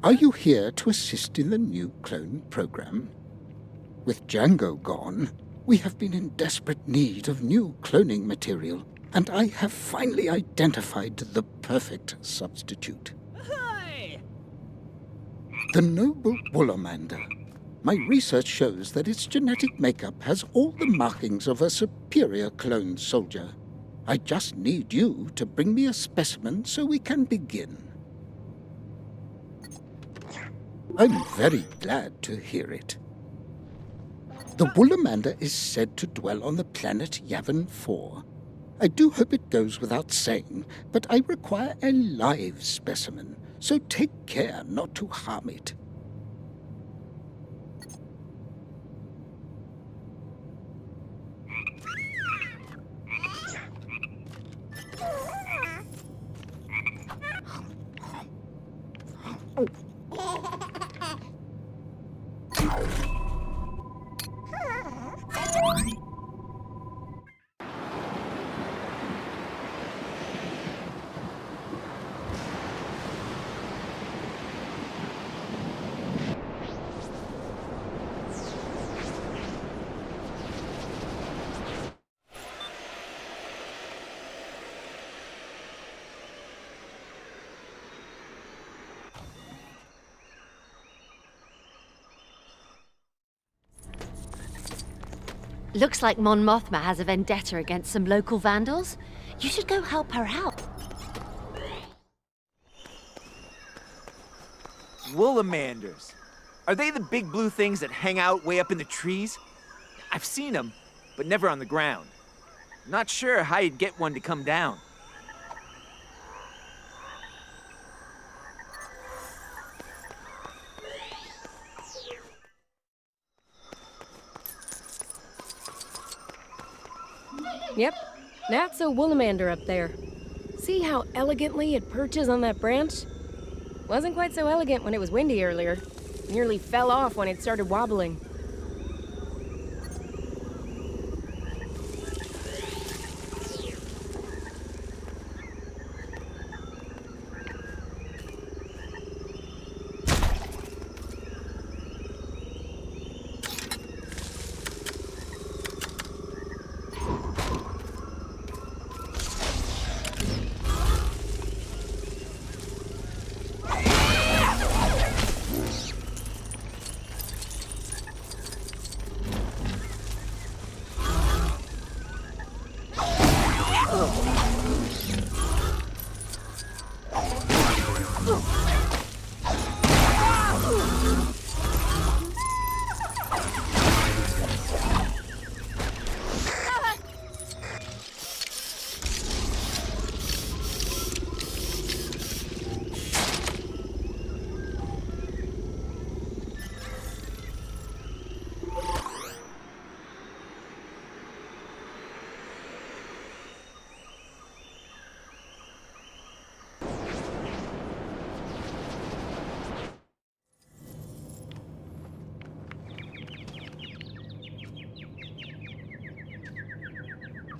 Are you here to assist in the new clone program? With Django gone, we have been in desperate need of new cloning material, and I have finally identified the perfect substitute. Hi! The noble woolamanda. My research shows that its genetic makeup has all the markings of a superior clone soldier. I just need you to bring me a specimen so we can begin. I'm very glad to hear it. The woolamanda is said to dwell on the planet Yavin 4. I do hope it goes without saying, but I require a live specimen, so take care not to harm it. Looks like Mon Mothma has a vendetta against some local vandals. You should go help her out. Woolamanders. Are they the big blue things that hang out way up in the trees? I've seen them, but never on the ground. Not sure how you'd get one to come down. Yep, that's a woolamander up there. See how elegantly it perches on that branch? Wasn't quite so elegant when it was windy earlier. Nearly fell off when it started wobbling.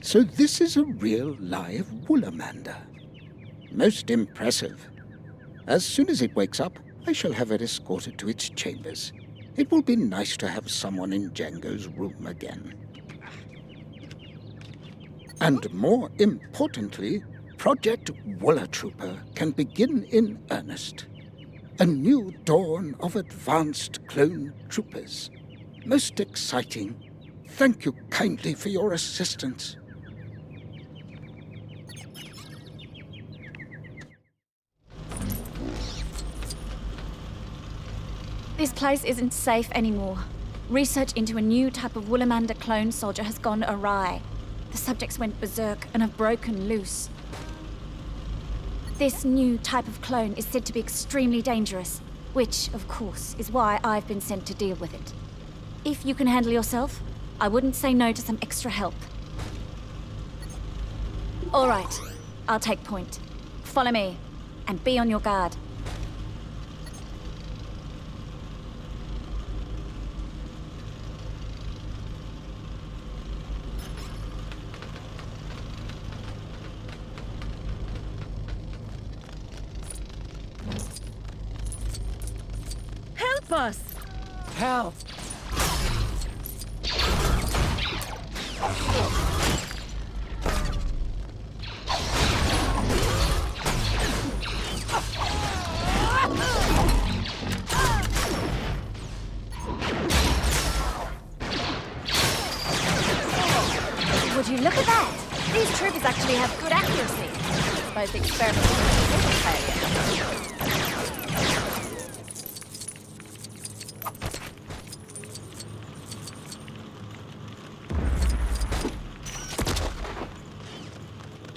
So this is a real live woolamanda. Most impressive. As soon as it wakes up, I shall have it escorted to its chambers. It will be nice to have someone in Django's room again. And more importantly, Project Woolatrooper can begin in earnest. A new dawn of advanced clone troopers. Most exciting. Thank you kindly for your assistance. This place isn't safe anymore. Research into a new type of woolamanda clone soldier has gone awry. The subjects went berserk and have broken loose. This new type of clone is said to be extremely dangerous, which, of course, is why I've been sent to deal with it. If you can handle yourself, I wouldn't say no to some extra help. All right, I'll take point. Follow me, and be on your guard. us! Help! Would you look at that? These troopers actually have good accuracy. Both experimental and failure.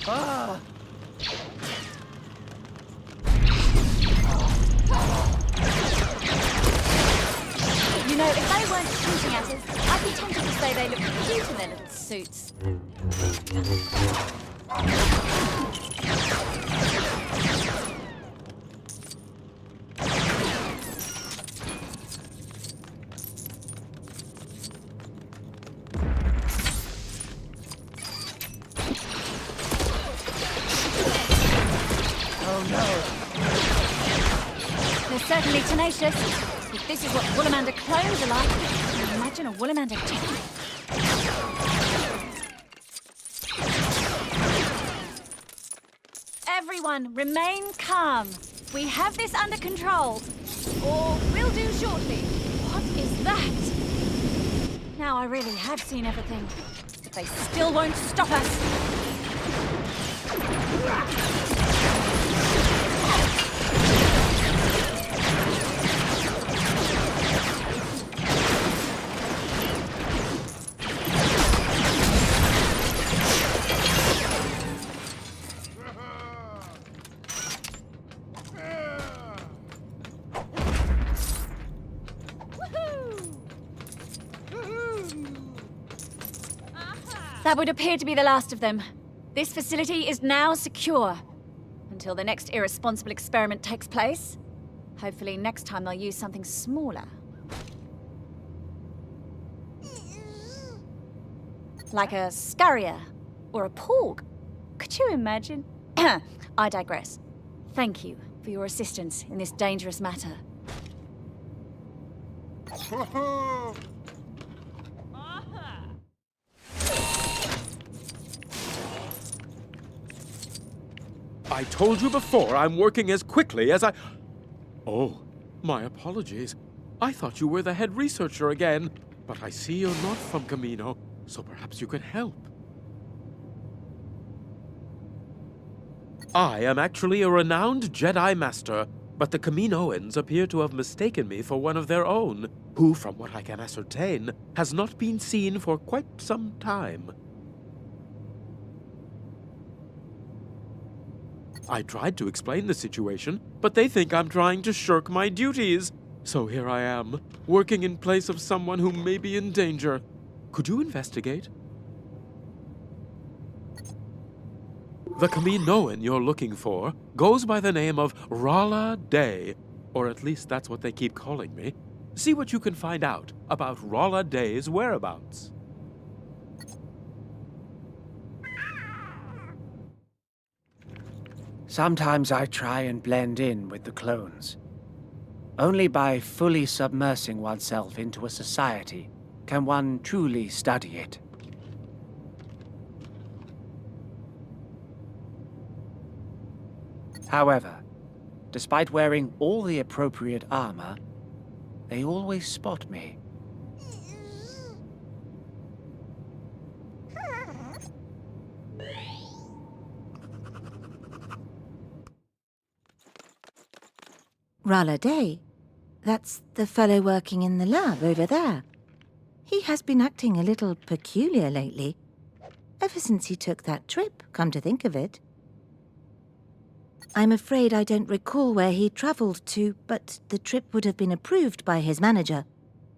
Ah! You know, if they weren't shooting at us, I'd be tempted to say they look cute in their little suits. Oh no! They're certainly tenacious. If this is what woolamanda clones are like, can you imagine a woolamanda Jedi? Everyone, remain calm. We have this under control. Or will do shortly. What is that? Now I really have seen everything. But they still won't stop us. That would appear to be the last of them. This facility is now secure. Until the next irresponsible experiment takes place. Hopefully next time they'll use something smaller. Like a scurrier or a porg. Could you imagine? I digress. Thank you for your assistance in this dangerous matter. I told you before I'm working as quickly as I... Oh, my apologies. I thought you were the head researcher again, but I see you're not from Kamino, so perhaps you can help. I am actually a renowned Jedi Master, but the Kaminoans appear to have mistaken me for one of their own, who, from what I can ascertain, has not been seen for quite some time. I tried to explain the situation, but they think I'm trying to shirk my duties. So here I am, working in place of someone who may be in danger. Could you investigate? The Kaminoan you're looking for goes by the name of Rala Day, or at least that's what they keep calling me. See what you can find out about Rala Day's whereabouts. Sometimes I try and blend in with the clones. Only by fully submersing oneself into a society can one truly study it. However, despite wearing all the appropriate armor, they always spot me. Rala Day? That's the fellow working in the lab over there. He has been acting a little peculiar lately. Ever since he took that trip, come to think of it. I'm afraid I don't recall where he travelled to, but the trip would have been approved by his manager.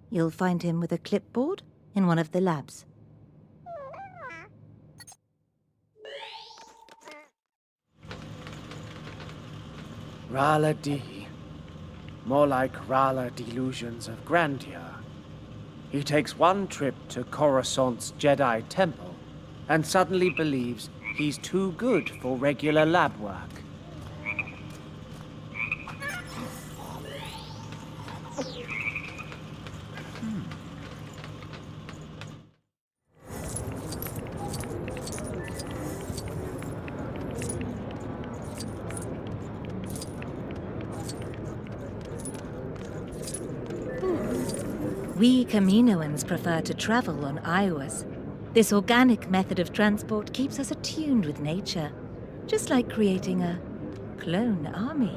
You'll find him with a clipboard in one of the labs. Rala D. More like Rala delusions of grandeur. He takes one trip to Coruscant's Jedi Temple and suddenly believes he's too good for regular lab work. We Kaminoans prefer to travel on Iowas. This organic method of transport keeps us attuned with nature, just like creating a clone army.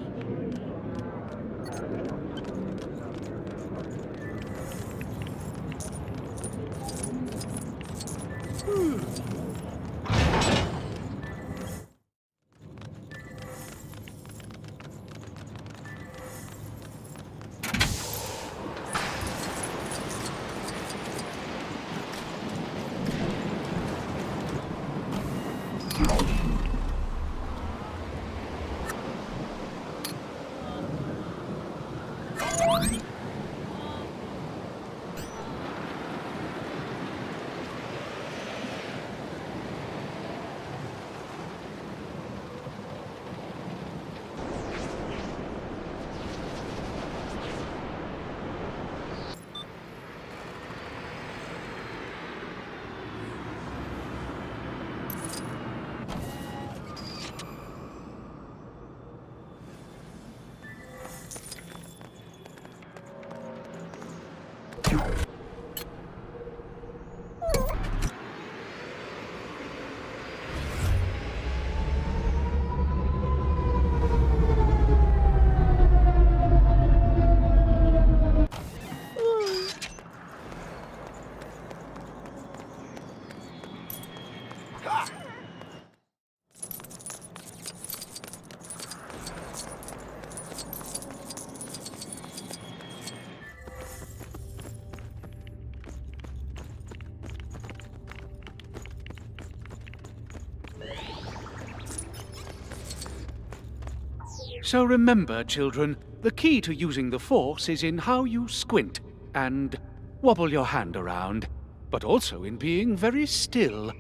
So remember, children, the key to using the Force is in how you squint and wobble your hand around, but also in being very still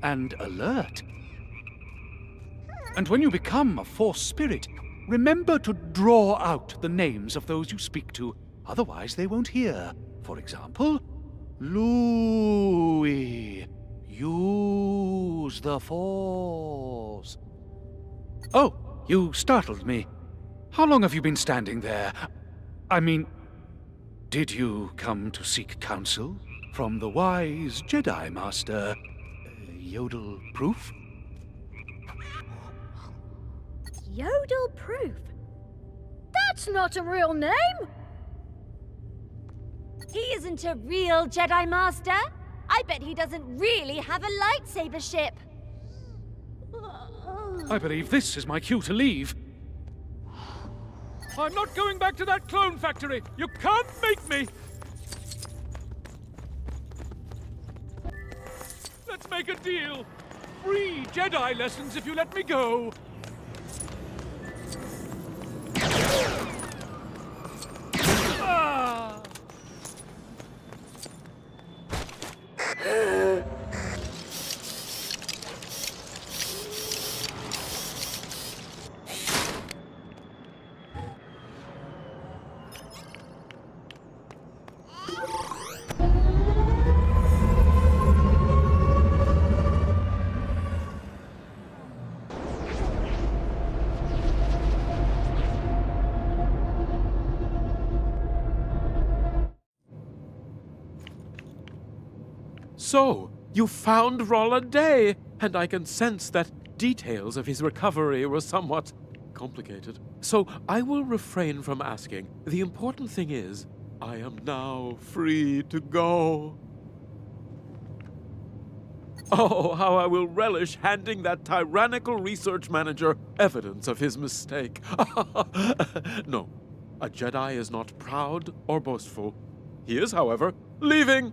and alert. And when you become a Force spirit, remember to draw out the names of those you speak to, otherwise they won't hear. For example, Louis, use the Force. Oh, you startled me. How long have you been standing there? I mean, did you come to seek counsel from the wise Jedi Master, Yodel Proof? Yodel Proof? That's not a real name! He isn't a real Jedi Master. I bet he doesn't really have a lightsaber ship. I believe this is my cue to leave. I'm not going back to that clone factory! You can't make me! Let's make a deal! Free Jedi lessons if you let me go! Ah! So, you found Rolla Day, and I can sense that details of his recovery were somewhat complicated. So, I will refrain from asking. The important thing is, I am now free to go. Oh, how I will relish handing that tyrannical research manager evidence of his mistake. No, a Jedi is not proud or boastful. He is, however, leaving.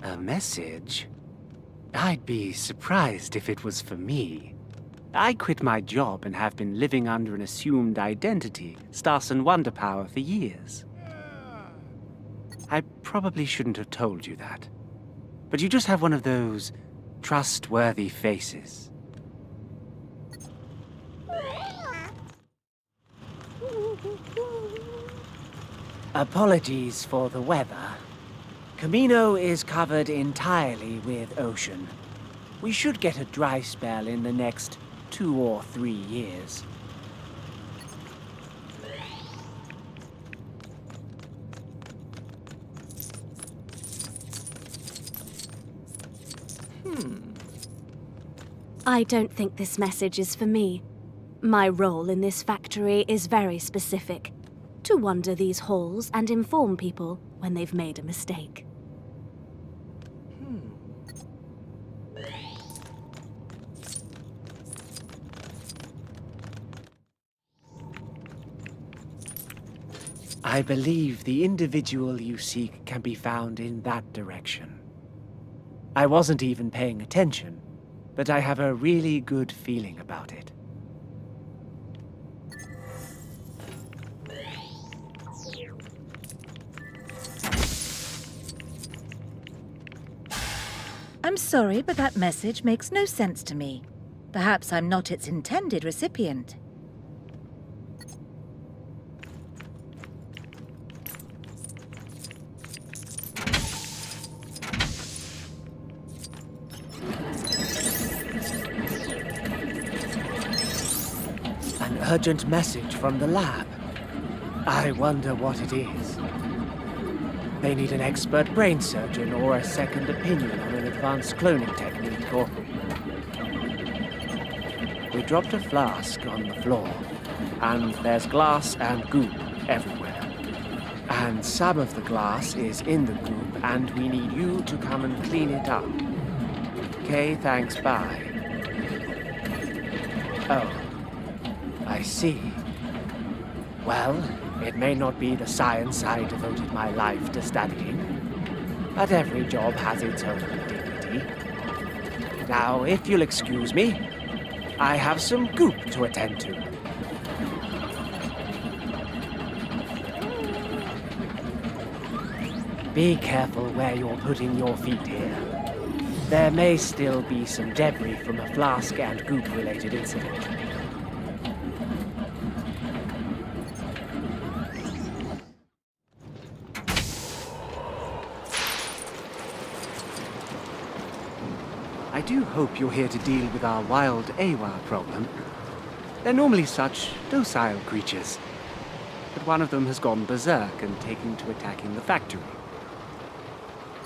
A message? I'd be surprised if it was for me. I quit my job and have been living under an assumed identity, Starson Wonderpower, for years. I probably shouldn't have told you that. But you just have one of those trustworthy faces. Apologies for the weather. Kamino is covered entirely with ocean. We should get a dry spell in the next 2 or 3 years. I don't think this message is for me. My role in this factory is very specific. To wander these halls and inform people when they've made a mistake. I believe the individual you seek can be found in that direction. I wasn't even paying attention, but I have a really good feeling about it. I'm sorry, but that message makes no sense to me. Perhaps I'm not its intended recipient. An urgent message from the lab. I wonder what it is. They need an expert brain surgeon or a second opinion on an advanced cloning technique, or... We dropped a flask on the floor, and there's glass and goop everywhere. And some of the glass is in the goop, and we need you to come and clean it up. Okay, thanks, bye. Oh, I see. Well, it may not be the science I devoted my life to studying, but every job has its own dignity. Now, if you'll excuse me, I have some goop to attend to. Be careful where you're putting your feet here. There may still be some debris from a flask and goop-related incident. I do hope you're here to deal with our wild Awa problem. They're normally such docile creatures, but one of them has gone berserk and taken to attacking the factory.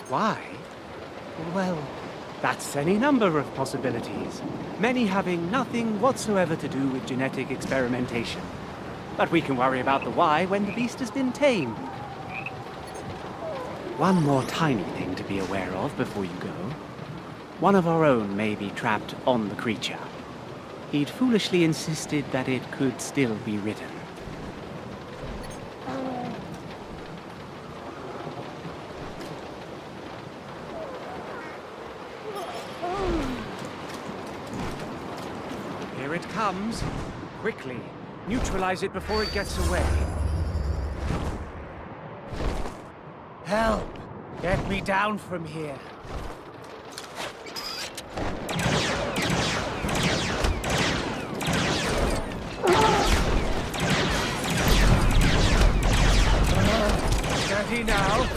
Why? Well, that's any number of possibilities, many having nothing whatsoever to do with genetic experimentation. But we can worry about the why when the beast has been tamed. One more tiny thing to be aware of before you go. One of our own may be trapped on the creature. He'd foolishly insisted that it could still be ridden. Here it comes. Quickly, neutralize it before it gets away. Help! Get me down from here. Steady now.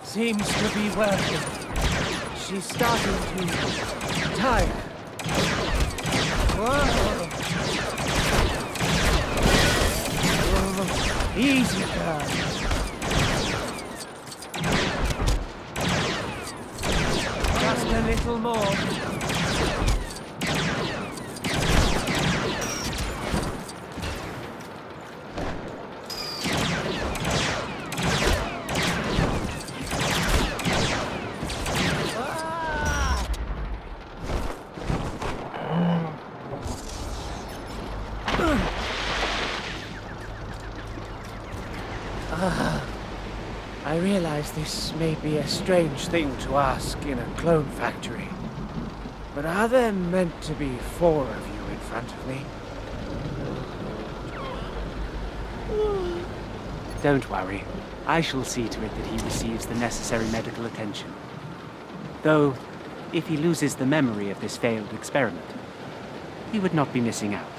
Seems to be working. She's starting to tire. Whoa. Easy, girl. Just a little more. I realize this may be a strange thing to ask in a clone factory, but are there meant to be 4 of you in front of me? Don't worry. I shall see to it that he receives the necessary medical attention. Though, if he loses the memory of this failed experiment, he would not be missing out.